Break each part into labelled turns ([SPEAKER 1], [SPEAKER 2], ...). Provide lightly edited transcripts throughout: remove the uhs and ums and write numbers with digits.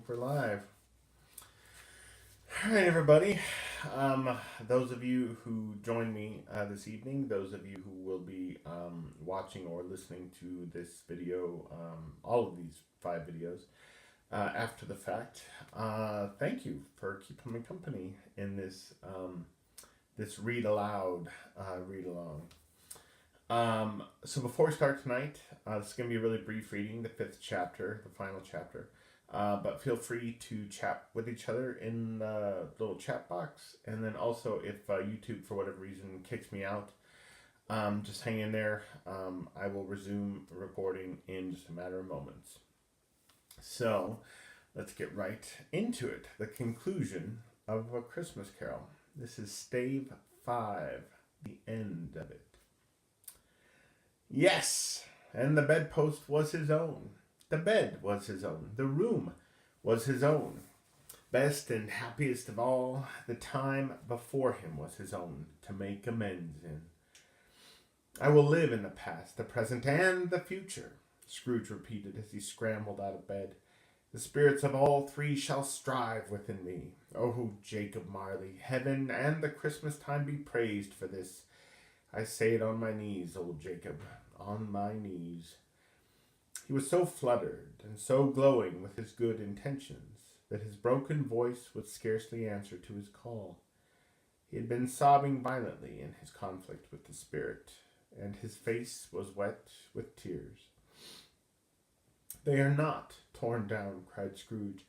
[SPEAKER 1] think we're live. All right, everybody. Those of you who joined me this evening, those of you who will be watching or listening to this video, all of these 5 videos, after the fact, thank you for keeping me company in this read aloud, read along. So before we start tonight, this is going to be a really brief reading, the 5th chapter, the final chapter. But feel free to chat with each other in the little chat box. And then also, if YouTube, for whatever reason, kicks me out, just hang in there. I will resume recording in just a matter of moments. So, let's get right into it. The conclusion of A Christmas Carol. This is Stave 5, the end of it. Yes, and the bedpost was his own. The bed was his own. The room was his own. Best and happiest of all, the time before him was his own to make amends in. I will live in the past, the present, and the future, Scrooge repeated as he scrambled out of bed. The spirits of all three shall strive within me. Oh, Jacob Marley, heaven and the Christmas time be praised for this. I say it on my knees, old Jacob, on my knees. He was so fluttered and so glowing with his good intentions that his broken voice would scarcely answer to his call. He had been sobbing violently in his conflict with the spirit, and his face was wet with tears. "They are not torn down," cried Scrooge,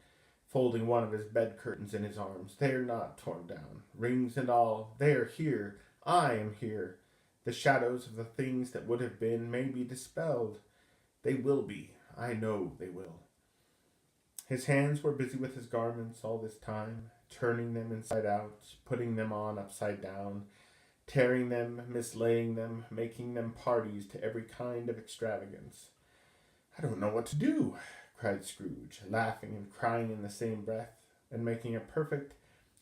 [SPEAKER 1] folding one of his bed curtains in his arms. "They are not torn down, rings and all. They are here. I am here. The shadows of the things that would have been may be dispelled. They will be. I know they will." His hands were busy with his garments all this time, turning them inside out, putting them on upside down, tearing them, mislaying them, making them parties to every kind of extravagance. "I don't know what to do," cried Scrooge, laughing and crying in the same breath, and making a perfect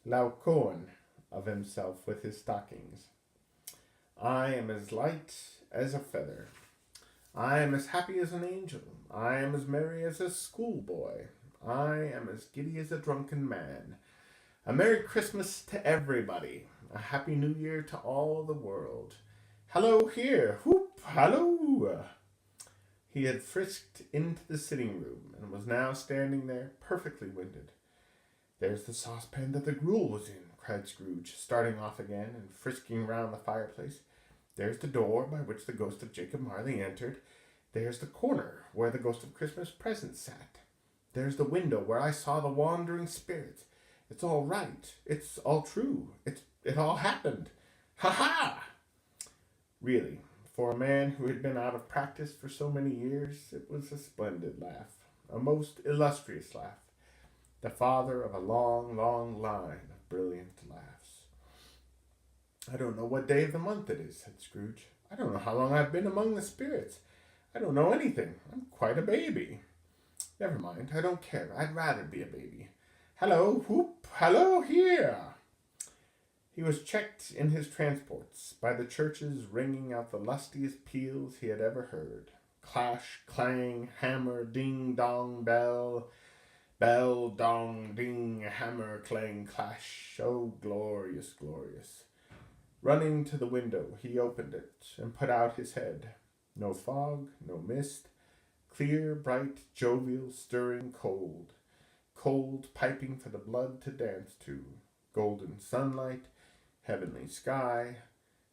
[SPEAKER 1] Laocoon of himself with his stockings. "I am as light as a feather. I am as happy as an angel. I am as merry as a schoolboy. I am as giddy as a drunken man. A Merry Christmas to everybody. A Happy New Year to all the world. Hallo here! Whoop! Hallo!" He had frisked into the sitting room and was now standing there, perfectly winded. "There's the saucepan that the gruel was in," cried Scrooge, starting off again and frisking round the fireplace. "There's the door by which the ghost of Jacob Marley entered. There's the corner where the ghost of Christmas present sat. There's the window where I saw the wandering spirits. It's all right. It's all true. It all happened. Ha ha!" Really, for a man who had been out of practice for so many years, it was a splendid laugh, a most illustrious laugh, the father of a long, long line of brilliant laughs. "I don't know what day of the month it is," said Scrooge. "I don't know how long I've been among the spirits. I don't know anything. I'm quite a baby. Never mind, I don't care. I'd rather be a baby. Hallo, whoop, hallo here!" He was checked in his transports by the churches ringing out the lustiest peals he had ever heard. Clash, clang, hammer, ding, dong, bell. Bell, dong, ding, hammer, clang, clash. Oh, glorious, glorious. Running to the window, he opened it and put out his head. No fog, no mist. Clear, bright, jovial, stirring, cold. Cold, piping for the blood to dance to. Golden sunlight, heavenly sky,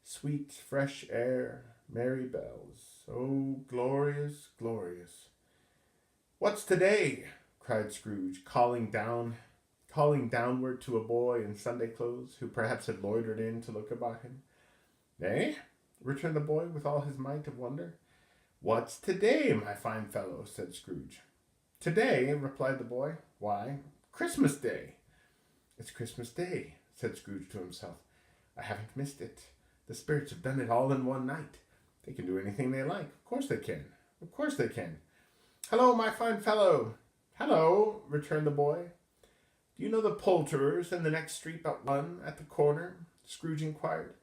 [SPEAKER 1] sweet, fresh air, merry bells. Oh, glorious, glorious. "What's today?" cried Scrooge, calling downward to a boy in Sunday clothes, who perhaps had loitered in to look about him. "Eh?" returned the boy with all his might of wonder. "What's today, my fine fellow?" said Scrooge. "Today," replied the boy. "Why, Christmas Day." "It's Christmas Day," said Scrooge to himself. "I haven't missed it. The spirits have done it all in one night. They can do anything they like. Of course they can. Of course they can. Hallo, my fine fellow." "Hallo," returned the boy. "Do you know the poulterers in the next street but one at the corner?" Scrooge inquired.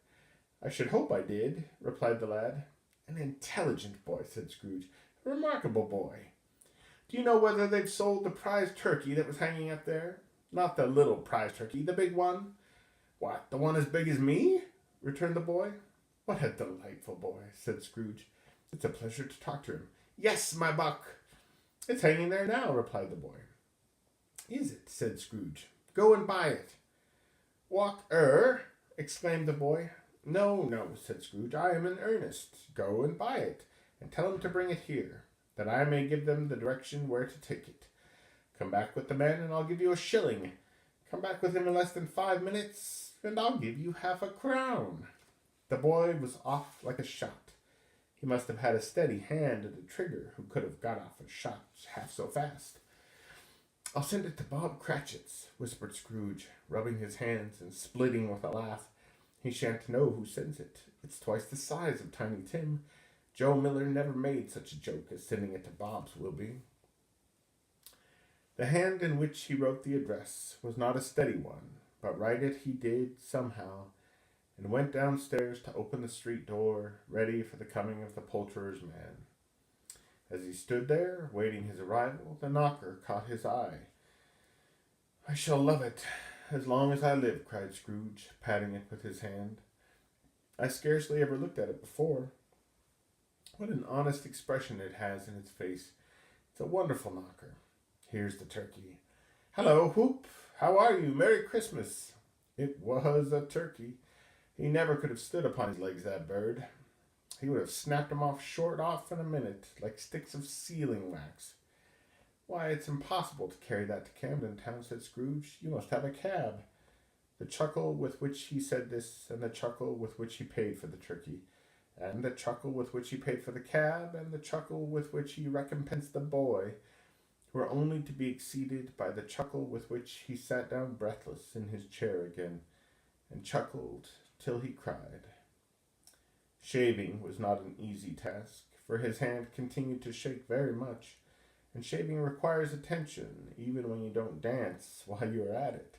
[SPEAKER 1] "I should hope I did," replied the lad. "An intelligent boy," said Scrooge. "A remarkable boy. Do you know whether they've sold the prize turkey that was hanging up there? Not the little prize turkey, the big one. What, the one as big as me? Returned the boy. What a delightful boy, said Scrooge. It's a pleasure to talk to him. Yes, my buck. It's hanging there now, replied the boy. Is it? Said Scrooge. Go and buy it. Walk, exclaimed the boy. No, no, said Scrooge. I am in earnest. Go and buy it, and tell him to bring it here, that I may give them the direction where to take it. Come back with the man, and I'll give you a shilling. Come back with him in less than 5 minutes, and I'll give you half a crown. The boy was off like a shot. He must have had a steady hand at the trigger who could have got off a shot half so fast. I'll send it to Bob Cratchit's, whispered Scrooge, rubbing his hands and splitting with a laugh. He shan't know who sends it. It's twice the size of Tiny Tim. Joe Miller never made such a joke as sending it to Bob's will be. The hand in which he wrote the address was not a steady one, but write it he did somehow, and went downstairs to open the street door, ready for the coming of the poulterer's man. As he stood there, waiting his arrival, the knocker caught his eye. I shall love it as long as I live, cried Scrooge, patting it with his hand. I scarcely ever looked at it before. What an honest expression it has in its face. It's a wonderful knocker. Here's the turkey. Hello, Whoop. How are you? Merry Christmas. It was a turkey. He never could have stood upon his legs, that bird. He would have snapped them short off in a minute, like sticks of sealing wax. Why, it's impossible to carry that to Camden Town, said Scrooge. You must have a cab. The chuckle with which he said this, and the chuckle with which he paid for the turkey, and the chuckle with which he paid for the cab, and the chuckle with which he recompensed the boy, were only to be exceeded by the chuckle with which he sat down breathless in his chair again, and chuckled till he cried. Shaving was not an easy task, for his hand continued to shake very much, and shaving requires attention, even when you don't dance while you are at it.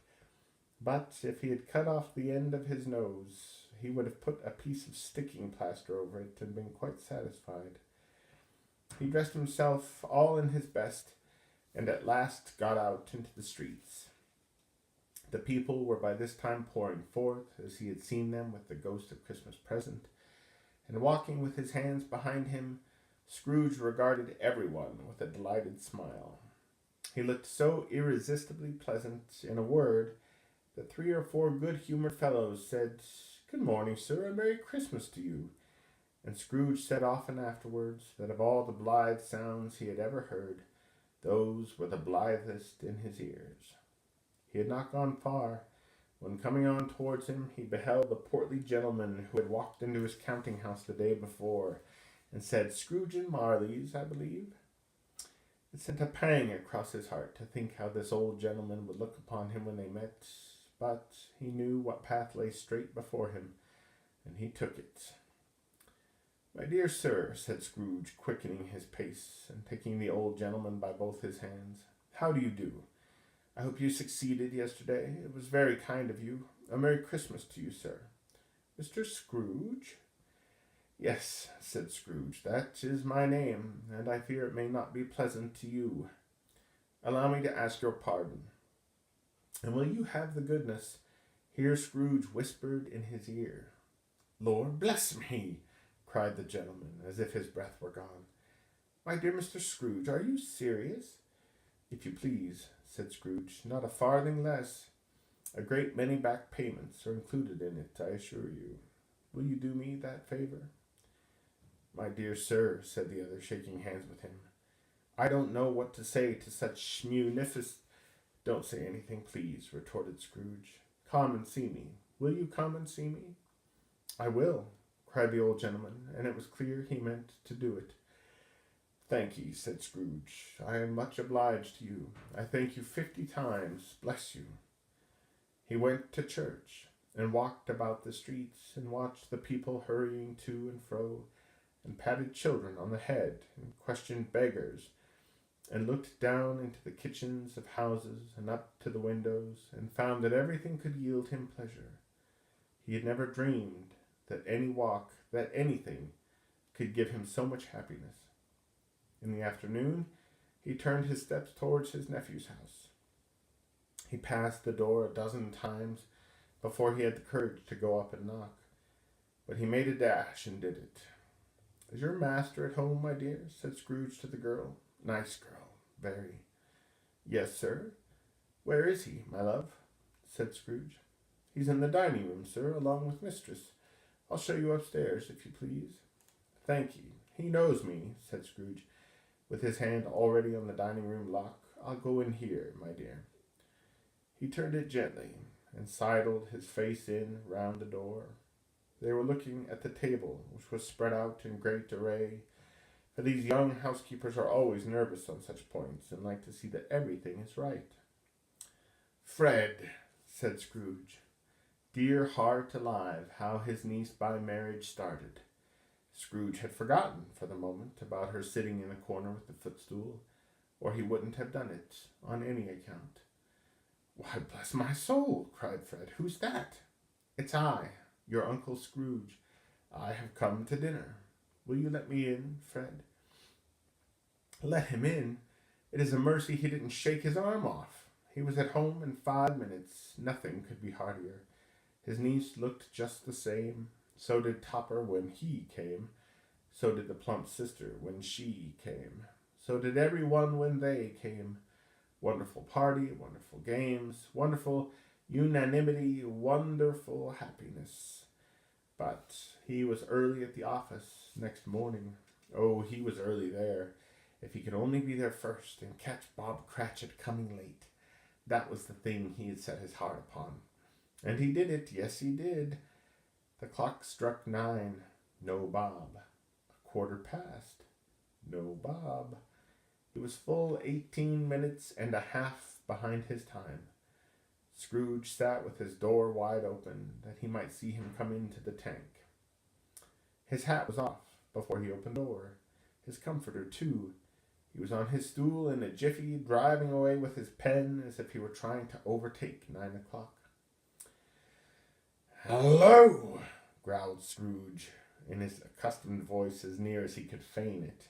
[SPEAKER 1] But if he had cut off the end of his nose, he would have put a piece of sticking plaster over it and been quite satisfied. He dressed himself all in his best, and at last got out into the streets. The people were by this time pouring forth, as he had seen them with the ghost of Christmas present, and walking with his hands behind him, Scrooge regarded everyone with a delighted smile. He looked so irresistibly pleasant, in a word, that 3 or 4 good-humored fellows said, Good morning, sir, and Merry Christmas to you. And Scrooge said often afterwards that of all the blithe sounds he had ever heard, those were the blithest in his ears. He had not gone far, when coming on towards him, he beheld the portly gentleman who had walked into his counting-house the day before, and said, Scrooge and Marley's, I believe. It sent a pang across his heart to think how this old gentleman would look upon him when they met, but he knew what path lay straight before him, and he took it. My dear sir, said Scrooge, quickening his pace, and taking the old gentleman by both his hands, how do you do? I hope you succeeded yesterday. It was very kind of you. A Merry Christmas to you, sir. Mr. Scrooge? Yes, said Scrooge, that is my name, and I fear it may not be pleasant to you. Allow me to ask your pardon. And will you have the goodness, here Scrooge whispered in his ear. Lord bless me, cried the gentleman, as if his breath were gone. My dear Mr. Scrooge, are you serious? If you please, said Scrooge, not a farthing less. A great many back payments are included in it, I assure you. Will you do me that favor? My dear sir, said the other, shaking hands with him, I don't know what to say to such munificent... Don't say anything, please, retorted Scrooge. Come and see me. Will you come and see me? I will, cried the old gentleman, and it was clear he meant to do it. Thank ye, said Scrooge. I am much obliged to you. I thank you 50 times. Bless you. He went to church, and walked about the streets, and watched the people hurrying to and fro, and patted children on the head, and questioned beggars, and looked down into the kitchens of houses, and up to the windows, and found that everything could yield him pleasure. He had never dreamed that any walk, that anything, could give him so much happiness. In the afternoon, He turned his steps towards his nephew's house. He passed the door a dozen times before he had the courage to go up and knock, but he made a dash and did it. "Is your master at home, my dear?" said Scrooge to the girl. "Nice girl, very." "Yes, sir." "Where is he, my love?" said Scrooge. "He's in the dining room, sir, along with mistress. I'll show you upstairs, if you please." "Thank ye. He knows me," said Scrooge, with his hand already on the dining room lock. "I'll go in here, my dear." He turned it gently and sidled his face in round the door. They were looking at the table, which was spread out in great array, for these young housekeepers are always nervous on such points and like to see that everything is right. "Fred," said Scrooge. Dear heart alive, how his niece by marriage started. Scrooge had forgotten for the moment about her sitting in the corner with the footstool, or he wouldn't have done it on any account. "Why, bless my soul!" cried Fred. "Who's that?" "It's I, your Uncle Scrooge. I have come to dinner. Will you let me in, Fred?" Let him in? It is a mercy he didn't shake his arm off. He was at home in 5 minutes. Nothing could be heartier. His niece looked just the same. So did Topper when he came. So did the plump sister when she came. So did everyone when they came. Wonderful party, wonderful games, wonderful unanimity, wonderful happiness. But he was early at the office next morning. Oh, he was early there. If he could only be there first and catch Bob Cratchit coming late. That was the thing he had set his heart upon. And he did it. Yes, he did. The clock struck 9. No Bob. 1/4 past. No Bob. He was full 18 minutes and a half behind his time. Scrooge sat with his door wide open, that he might see him come into the tank. His hat was off before he opened the door. His comforter, too. He was on his stool in a jiffy, driving away with his pen as if he were trying to overtake 9 o'clock. "Hello!" growled Scrooge, in his accustomed voice as near as he could feign it.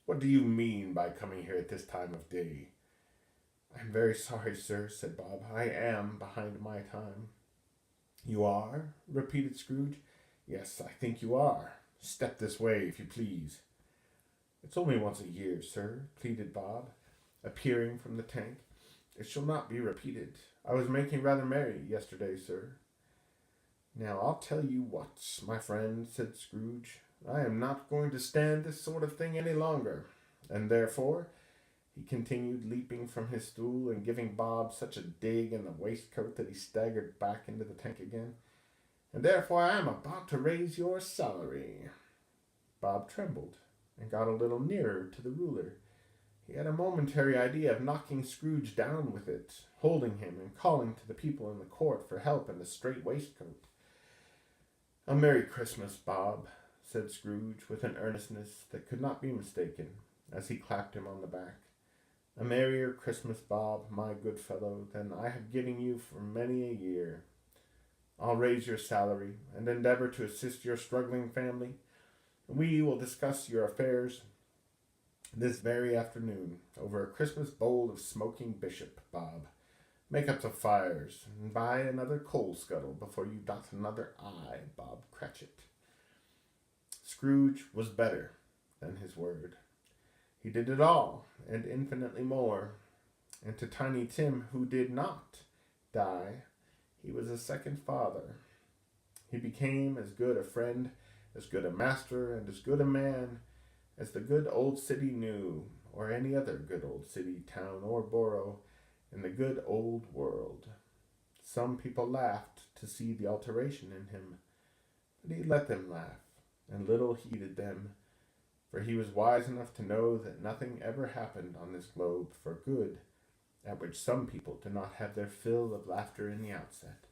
[SPEAKER 1] "What do you mean by coming here at this time of day?" "I'm very sorry, sir," said Bob. "I am behind my time." "You are?" repeated Scrooge. "Yes, I think you are. Step this way, if you please." "It's only once a year, sir," pleaded Bob, appearing from the tank. "It shall not be repeated. I was making rather merry yesterday, sir." "Now, I'll tell you what, my friend," said Scrooge. "I am not going to stand this sort of thing any longer. And therefore," he continued, leaping from his stool and giving Bob such a dig in the waistcoat that he staggered back into the tank again, "and therefore I am about to raise your salary." Bob trembled and got a little nearer to the ruler. He had a momentary idea of knocking Scrooge down with it, holding him and calling to the people in the court for help and a straight waistcoat. "A Merry Christmas, Bob," said Scrooge with an earnestness that could not be mistaken, as he clapped him on the back. "A merrier Christmas, Bob, my good fellow, than I have given you for many a year. I'll raise your salary and endeavor to assist your struggling family. We will discuss your affairs this very afternoon over a Christmas bowl of smoking bishop, Bob. Make up the fires and buy another coal scuttle before you dot another I, Bob Cratchit." Scrooge was better than his word. He did it all, and infinitely more. And to Tiny Tim, who did not die, he was a second father. He became as good a friend, as good a master, and as good a man as the good old city knew, or any other good old city, town, or borough in the good old world. Some people laughed to see the alteration in him, but he let them laugh, and little heeded them, for he was wise enough to know that nothing ever happened on this globe for good, at which some people do not have their fill of laughter in the outset.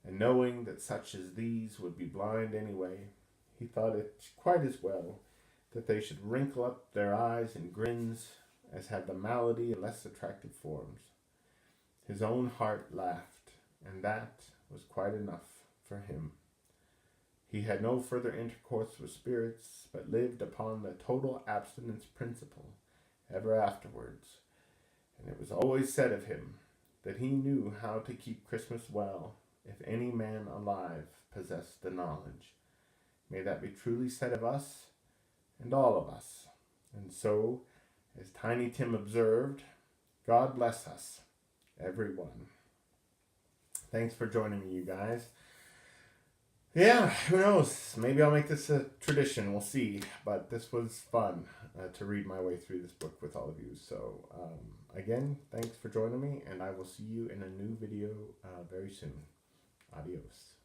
[SPEAKER 1] And knowing that such as these would be blind anyway, he thought it quite as well that they should wrinkle up their eyes in grins as have the malady in less attractive forms. His own heart laughed, and that was quite enough for him. He had no further intercourse with spirits, but lived upon the total abstinence principle, ever afterwards. And it was always said of him that he knew how to keep Christmas well, if any man alive possessed the knowledge. May that be truly said of us and all of us. And so, as Tiny Tim observed, God bless us, everyone. Thanks for joining me, you guys. Yeah, who knows? Maybe I'll make this a tradition. We'll see. But this was fun to read my way through this book with all of you. So, again, thanks for joining me, and I will see you in a new video very soon. Adios.